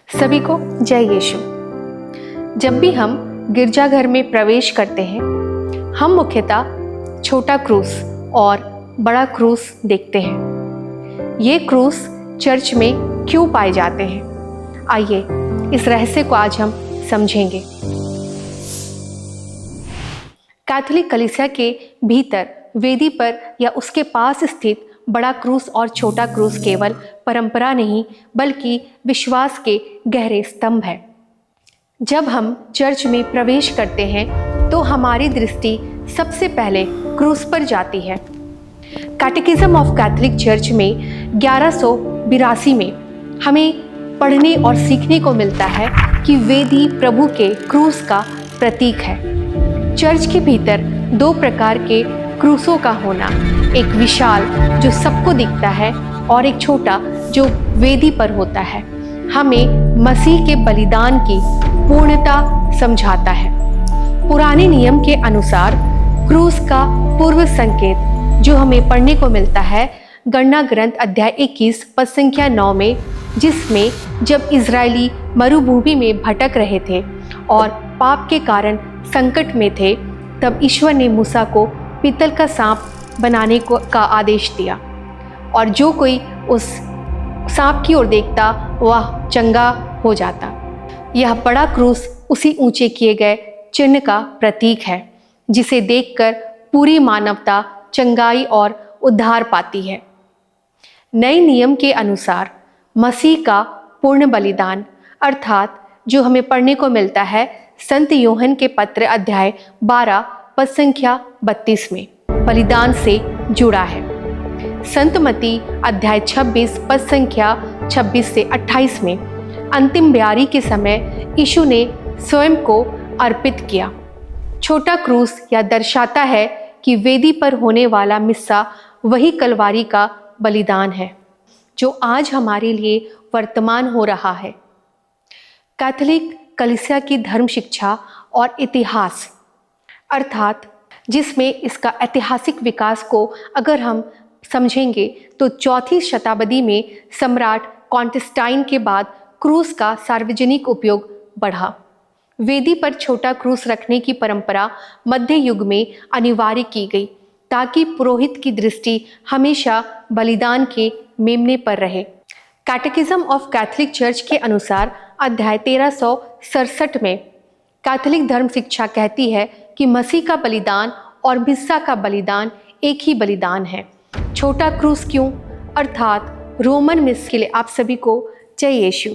सभी को जय यीशु। जब भी हम गिरजाघर में प्रवेश करते हैं, हम मुख्यतः छोटा क्रूस और बड़ा क्रूस देखते हैं। ये क्रूस चर्च में क्यों पाए जाते हैं? आइए इस रहस्य को आज हम समझेंगे। कैथोलिक कलीसिया के भीतर वेदी पर या उसके पास स्थित बड़ा क्रूस और छोटा क्रूस केवल परंपरा नहीं बल्कि विश्वास के गहरे स्तंभ है। जब हम चर्च में प्रवेश करते हैं तो हमारी दृष्टि सबसे पहले क्रूस पर जाती है। कैटेकिज्म ऑफ कैथोलिक चर्च में 1182 में हमें पढ़ने और सीखने को मिलता है कि वेदी प्रभु के क्रूस का प्रतीक है। चर्च के भीतर दो प्रकार के क्रूसों का होना, एक विशाल जो सबको दिखता है और एक छोटा जो वेदी पर होता है, हमें मसीह के बलिदान की पूर्णता समझाता है। पुराने नियम के अनुसार क्रूस का पूर्व संकेत जो हमें पढ़ने को मिलता है गणना ग्रंथ अध्याय 21 पद संख्या 9 में, जिसमें जब इजरायली मरुभूमि में भटक रहे थे और पाप के कारण संकट में थे, तब ईश्वर ने मूसा को पीतल का सांप बनाने का आदेश दिया और जो कोई उस सांप की ओर देखता वह चंगा हो जाता। यह बड़ा क्रूस उसी ऊंचे किए गए चिन्ह का प्रतीक है जिसे देखकर पूरी मानवता चंगाई और उद्धार पाती है। नए नियम के अनुसार मसीह का पूर्ण बलिदान अर्थात जो हमें पढ़ने को मिलता है संत यूहन्ना के पत्र अध्याय 12 पद संख्या 32 में, बलिदान से जुड़ा है। संत मत्ती अध्याय 26 पद संख्या 26 से 28 में अंतिम ब्यारी के समय यीशु ने स्वयं को अर्पित किया। छोटा क्रूस यह दर्शाता है कि वेदी पर होने वाला मिस्सा वही कलवारी का बलिदान है जो आज हमारे लिए वर्तमान हो रहा है। कैथोलिक कलीसिया की धर्म शिक्षा और इतिहास अर्थात जिसमें इसका ऐतिहासिक विकास को अगर हम समझेंगे तो 4वीं शताब्दी में सम्राट कॉन्स्टेंटाइन के बाद क्रूस का सार्वजनिक उपयोग बढ़ा। वेदी पर छोटा क्रूस रखने की परंपरा मध्य युग में अनिवार्य की गई ताकि पुरोहित की दृष्टि हमेशा बलिदान के मेमने पर रहे। कैटेकिज्म ऑफ कैथोलिक चर्च के अनुसार अध्याय 1367 में कैथोलिक धर्म शिक्षा कहती है कि मसीह का बलिदान और मिस्सा का बलिदान एक ही बलिदान है। छोटा क्रूस क्यों? अर्थात रोमन मिस के लिए आप सभी को जय यीशु।